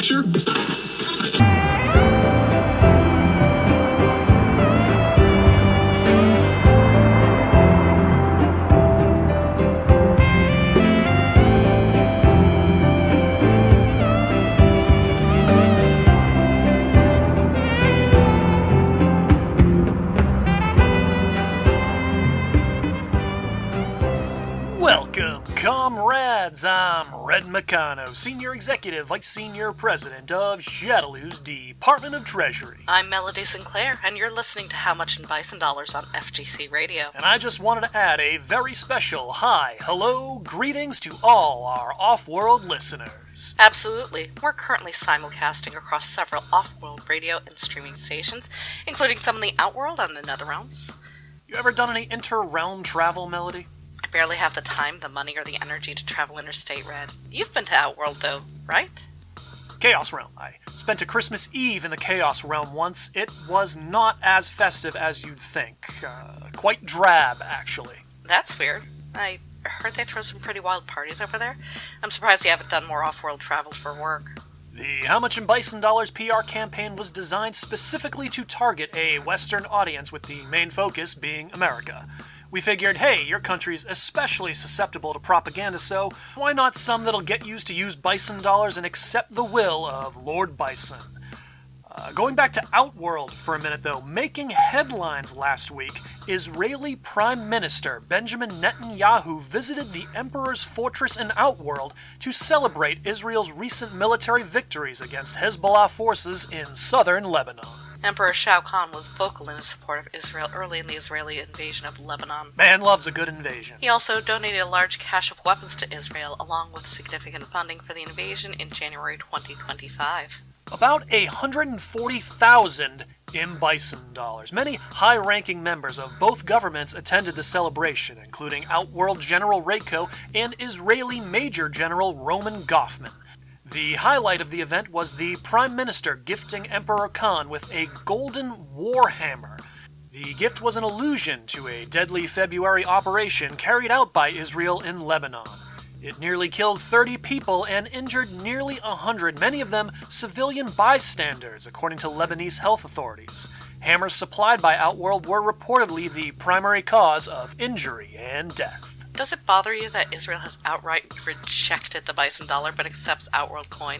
Sure. Welcome, comrades. I'm Red McCano, Senior Executive Vice Senior President of Shadaloo's Department of Treasury. I'm Melody Sinclair, and you're listening to How Much in Bison Dollars on FGC Radio. And I just wanted to add a very special hi, hello, greetings to all our off-world listeners. Absolutely. We're currently simulcasting across several off-world radio and streaming stations, including some in the Outworld and the Netherrealms. You ever done any inter-realm travel, Melody? I barely have the time, the money, or the energy to travel interstate, Red. You've been to Outworld, though, right? Chaos Realm. I spent a Christmas Eve in the Chaos Realm once. It was not as festive as you'd think. Quite drab, actually. That's weird. I heard they throw some pretty wild parties over there. I'm surprised you haven't done more off-world travels for work. The How Much in Bison Dollars PR campaign was designed specifically to target a Western audience, with the main focus being America. We figured, hey, your country's especially susceptible to propaganda, so why not some that'll get used to use Bison dollars and accept the will of Lord Bison? Going back to Outworld for a minute, though, making headlines last week, Israeli Prime Minister Benjamin Netanyahu visited the Emperor's Fortress in Outworld to celebrate Israel's recent military victories against Hezbollah forces in southern Lebanon. Emperor Shao Kahn was vocal in his support of Israel early in the Israeli invasion of Lebanon. Man loves a good invasion. He also donated a large cache of weapons to Israel, along with significant funding for the invasion in January 2025. About 140,000 in Bison dollars. Many high-ranking members of both governments attended the celebration, including Outworld General Reiko and Israeli Major General Roman Goffman. The highlight of the event was the Prime Minister gifting Emperor Khan with a golden warhammer. The gift was an allusion to a deadly February operation carried out by Israel in Lebanon. It nearly killed 30 people and injured nearly 100, many of them civilian bystanders, according to Lebanese health authorities. Hammers supplied by Outworld were reportedly the primary cause of injury and death. Does it bother you that Israel has outright rejected the Bison dollar but accepts Outworld coin?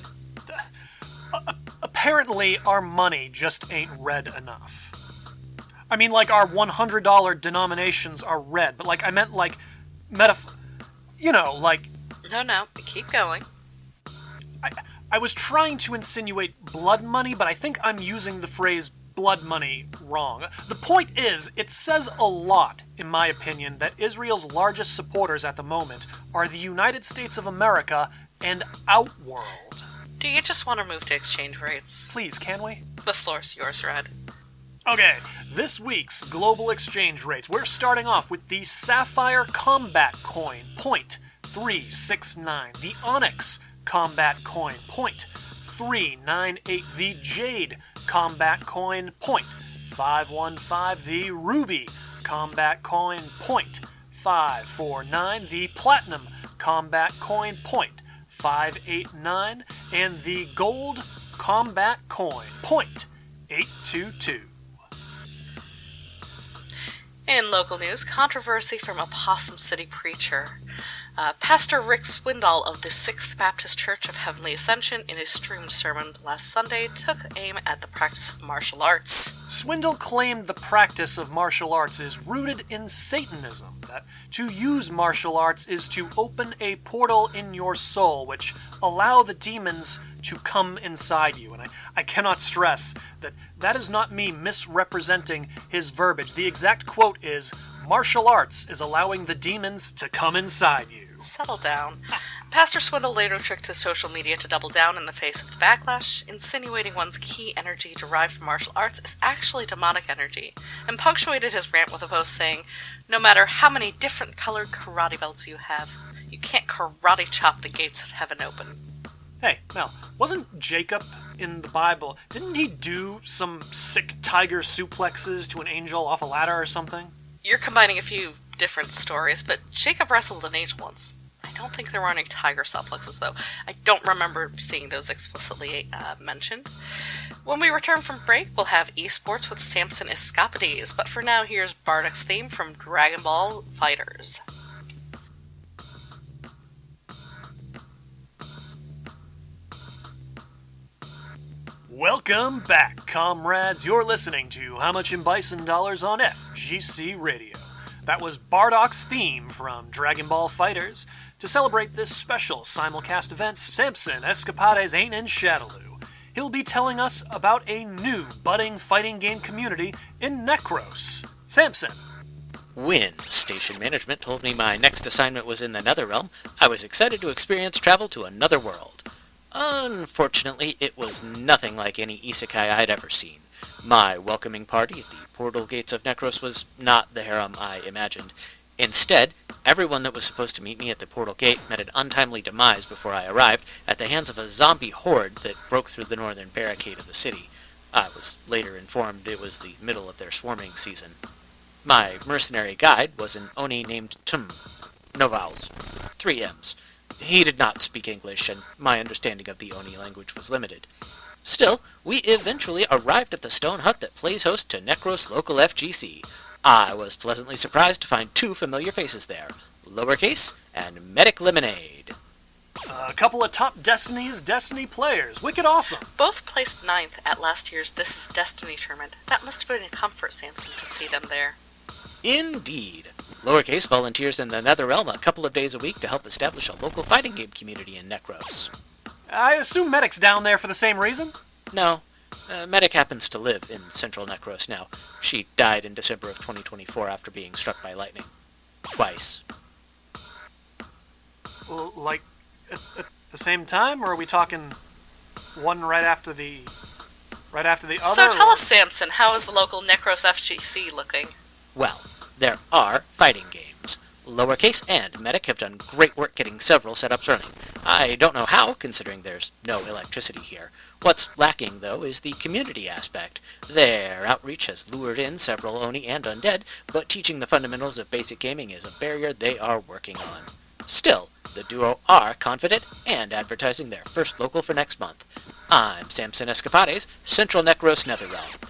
Apparently, our money just ain't red enough. I mean, like, our $100 denominations are red, but, like, I meant, like, like... No, keep going. I was trying to insinuate blood money, but I think I'm using the phrase blood money wrong. The point is, it says a lot, in my opinion, that Israel's largest supporters at the moment are the United States of America and Outworld. Do you just want to move to exchange rates? Please, can we? The floor's yours, Red. Okay, this week's global exchange rates. We're starting off with the Sapphire Combat Coin, 0.369. The Onyx Combat Coin, 0.398. The Jade Combat Coin, 0.515. The Ruby Combat Coin, 0.549. The Platinum Combat Coin, 0.589. And the Gold Combat Coin, 0.822. In local news, controversy from a Possum City preacher. Pastor Rick Swindoll of the 6th Baptist Church of Heavenly Ascension, in his streamed sermon last Sunday, took aim at the practice of martial arts. Swindoll claimed the practice of martial arts is rooted in Satanism, that to use martial arts is to open a portal in your soul, which allow the demons to come inside you. And I cannot stress that that is not me misrepresenting his verbiage. The exact quote is, "Martial arts is allowing the demons to come inside you." Settle down. Pastor Swindle later tricked his social media to double down in the face of the backlash, insinuating one's key energy derived from martial arts is actually demonic energy, and punctuated his rant with a post saying, "No matter how many different colored karate belts you have, you can't karate chop the gates of heaven open." Hey, Mel, wasn't Jacob in the Bible, didn't he do some sick tiger suplexes to an angel off a ladder or something? You're combining a few different stories, but Jacob wrestled an angel once. I don't think there were any tiger suplexes, though. I don't remember seeing those explicitly mentioned. When we return from break, we'll have esports with Samson Escapades, but for now, here's Bardock's theme from Dragon Ball FighterZ. Welcome back, comrades. You're listening to How Much in Bison Dollars on FGC Radio. That was Bardock's theme from Dragon Ball FighterZ. To celebrate this special simulcast event, Samson Escapades ain't in Shadaloo. He'll be telling us about a new budding fighting game community in Necros. Samson. When station management told me my next assignment was in the Netherrealm, I was excited to experience travel to another world. Unfortunately, it was nothing like any isekai I'd ever seen. My welcoming party at the portal gates of Necros was not the harem I imagined. Instead, everyone that was supposed to meet me at the portal gate met an untimely demise before I arrived at the hands of a zombie horde that broke through the northern barricade of the city. I was later informed it was the middle of their swarming season. My mercenary guide was an Oni named Tum. No vowels. 3 M's. He did not speak English, and my understanding of the Oni language was limited. Still, we eventually arrived at the stone hut that plays host to Necros local FGC. I was pleasantly surprised to find 2 familiar faces there, Lowercase and Medic Lemonade. A couple of top Destiny players. Wicked awesome. Both placed 9th at last year's This Is Destiny tournament. That must have been a comfort, Samson, to see them there. Indeed. Lowercase volunteers in the Netherrealm a couple of days a week to help establish a local fighting game community in Necros. I assume Medic's down there for the same reason? No. Medic happens to live in central Necros now. She died in December of 2024 after being struck by lightning. Twice. Like, at the same time, or are we talking one right after the other? So tell us, Samson, how is the local Necros FGC looking? Well, there are fighting games. Lowercase and Medic have done great work getting several setups running. I don't know how, considering there's no electricity here. What's lacking, though, is the community aspect. Their outreach has lured in several Oni and Undead, but teaching the fundamentals of basic gaming is a barrier they are working on. Still, the duo are confident and advertising their first local for next month. I'm Samson Escapades, Central Necros Netherrealm.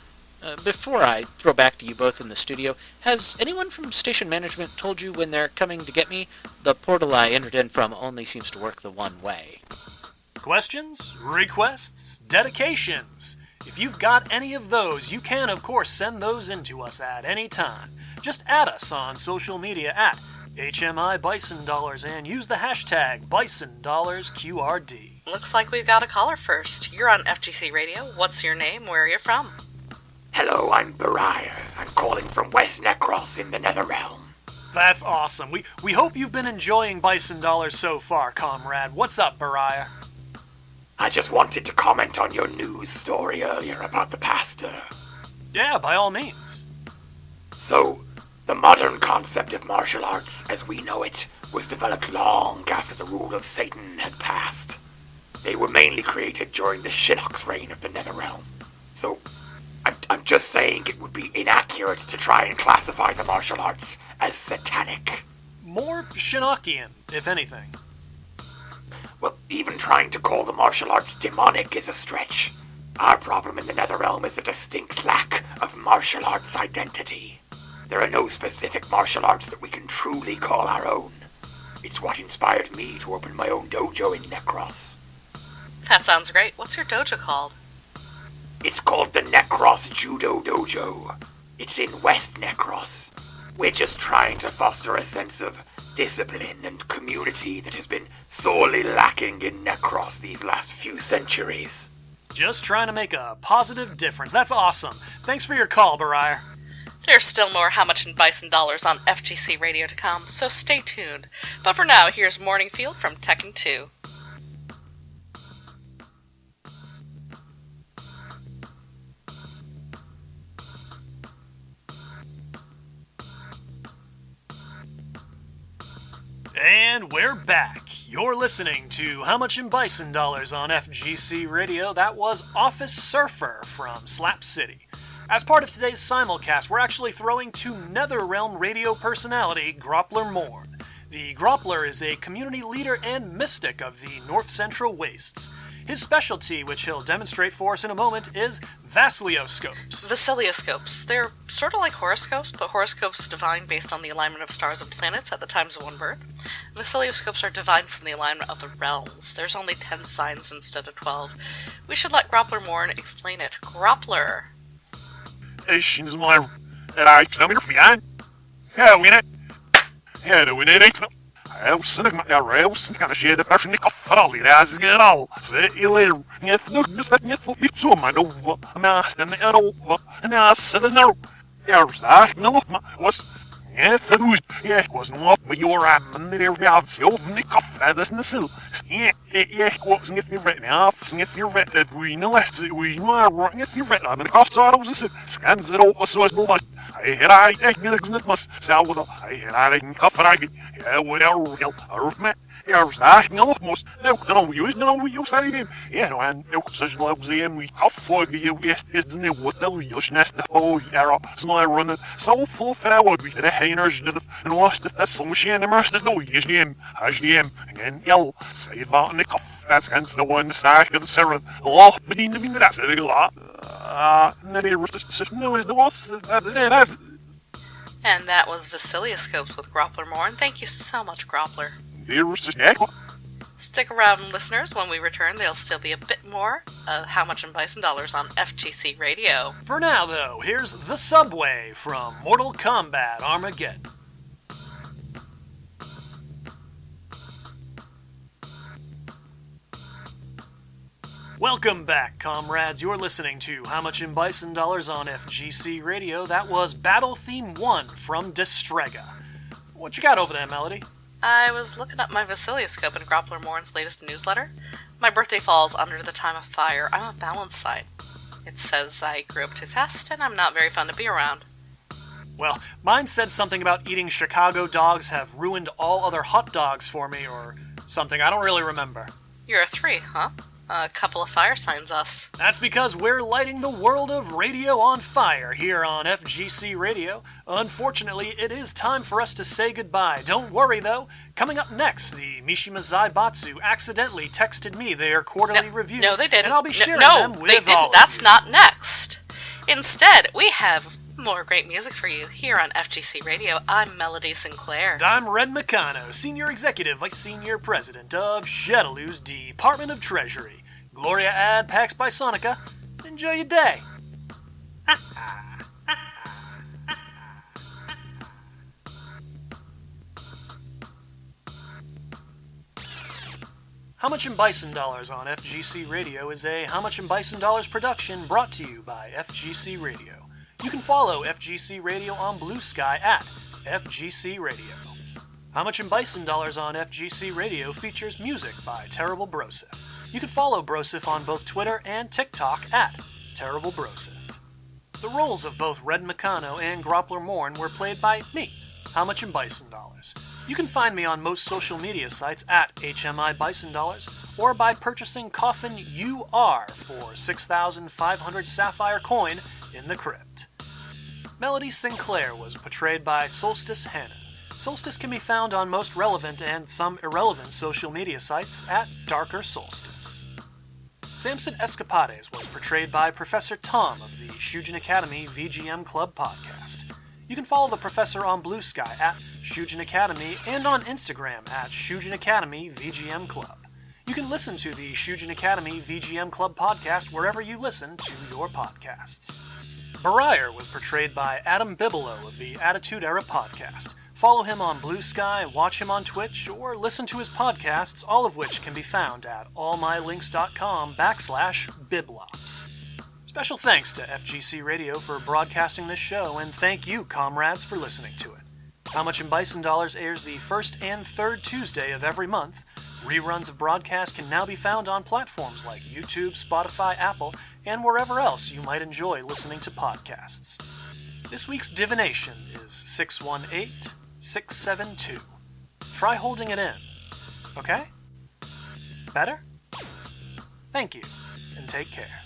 Before I throw back to you both in the studio, has anyone from station management told you when they're coming to get me? The portal I entered in from only seems to work the one way. Questions? Requests? Dedications? If you've got any of those, you can, of course, send those in to us at any time. Just add us on social media at HMI Bison Dollars and use the hashtag BisonDollarsQRD. Looks like we've got a caller first. You're on FGC Radio. What's your name? Where are you from? Hello, I'm Birire. I'm calling from West Necros in the Netherrealm. That's awesome. We hope you've been enjoying Bison Dollars so far, comrade. What's up, Birire? I just wanted to comment on your news story earlier about the pastor. Yeah, by all means. So, the modern concept of martial arts, as we know it, was developed long after the rule of Satan had passed. They were mainly created during the Shinnok's reign of the Netherrealm. So, I'm just saying it would be inaccurate to try and classify the martial arts as satanic. More Shinnokian, if anything. Well, even trying to call the martial arts demonic is a stretch. Our problem in the Netherrealm is a distinct lack of martial arts identity. There are no specific martial arts that we can truly call our own. It's what inspired me to open my own dojo in Necros. That sounds great. What's your dojo called? It's called the Necros Judo Dojo. It's in West Necros. We're just trying to foster a sense of discipline and community that has been sorely lacking in Necros these last few centuries. Just trying to make a positive difference. That's awesome. Thanks for your call, Birire. There's still more How Much in Bison Dollars on FGC Radio to come, so stay tuned. But for now, here's Morningfield from Tekken 2. And we're back. You're listening to How Much in Bison Dollars on FGC Radio. That was Office Surfer from Slap City. As part of today's simulcast, we're actually throwing to Netherrealm radio personality Groppler Mourn. The Groppler is a community leader and mystic of the North Central Wastes. His specialty, which he'll demonstrate for us in a moment, is Vasilioscopes. Vasilioscopes. They're sort of like horoscopes, but horoscopes divine based on the alignment of stars and planets at the times of one birth. Vasilioscopes are divine from the alignment of the realms. There's only 10 signs instead of 12. We should let Groppler Mourn explain it. Groppler. She's my come here for me, ja, winnen. Ja, de winnen niks. Housen met jou rails, kan je de persoon niet afvallen, dat is geral. Ze illen, je nog dus dat niet op zo maar over. Maar dan er over. En als ze nou, ja, zeg nog maar was. Ja, dat was nog op met jou aan de rails, zo van die koffer, dat is niet zo. Ja, was niet die red af, niet die red dat we niet last, we maar niet die red aan de koffer, dat was het. Scans het op zoals nog. Hij echt niks net was zelf hij een koffer ja wel arme ja zeg nog mos nou dan we use hem ja nou en ook zoals we we koffer je is niet wat dan je snest oh ja small run so full forward we de heiners en was dat so machine maar dat nou is niet hem en ja say about in de koffer that's against the one side of the server oh bediende me dat is het And that was Vasilioscopes with Groppler Mourn. Thank you so much, Groppler. Stick around, listeners. When we return, there'll still be a bit more of How Much in Bison Dollars on FGC Radio. For now, though, here's The Subway from Mortal Kombat Armageddon. Welcome back, comrades. You're listening to How Much in Bison Dollars on FGC Radio. That was Battle Theme 1 from Destrega. What you got over there, Melody? I was looking up my Vasilioscope in Groppler Mourn's latest newsletter. My birthday falls under the time of fire. I'm a balance sign. It says I grew up too fast and I'm not very fun to be around. Well, mine said something about eating Chicago dogs have ruined all other hot dogs for me or something. I don't really remember. You're a 3, huh? A couple of fire signs us. That's because we're lighting the world of radio on fire here on FGC Radio. Unfortunately, it is time for us to say goodbye. Don't worry, though. Coming up next, the Mishima Zaibatsu accidentally texted me their quarterly reviews. No, they didn't. And I'll be sharing them with they didn't. all That's of you. not next. Instead, we have more great music for you here on FGC Radio. I'm Melody Sinclair. And I'm Red McCano, Senior Executive Vice Senior President of Shadaloo's Department of Treasury. Gloria ad Pax Bisonica. Enjoy your day. How Much in Bison Dollars on FGC Radio is a How Much in Bison Dollars production brought to you by FGC Radio. You can follow FGC Radio on Blue Sky at FGC Radio. How Much in Bison Dollars on FGC Radio features music by Terrible Brosif. You can follow Brosif on both Twitter and TikTok at Terrible Brosif. The roles of both Red McCano and Groppler Mourn were played by me, How Much in Bison Dollars. You can find me on most social media sites at HMI Bison Dollars or by purchasing Coffin UR for 6,500 sapphire coin in the crypt. Melody Sinclair was portrayed by Solstice Hannan. Solstice can be found on most relevant and some irrelevant social media sites at Darker Solstice. Samson Escapades was portrayed by Professor Tom of the Shujin Academy VGM Club podcast. You can follow the professor on Blue Sky at Shujin Academy and on Instagram at Shujin Academy VGM Club. You can listen to the Shujin Academy VGM Club podcast wherever you listen to your podcasts. Birire was portrayed by Adam Bibilo of the Attitude Era podcast. Follow him on Blue Sky, watch him on Twitch, or listen to his podcasts, all of which can be found at allmylinks.com/biblops. Special thanks to FGC Radio for broadcasting this show, and thank you, comrades, for listening to it. How Much in Bison Dollars airs the first and third Tuesday of every month. Reruns of broadcasts can now be found on platforms like YouTube, Spotify, Apple, and wherever else you might enjoy listening to podcasts. This week's divination is 618672. Try holding it in. Okay? Better? Thank you, and take care.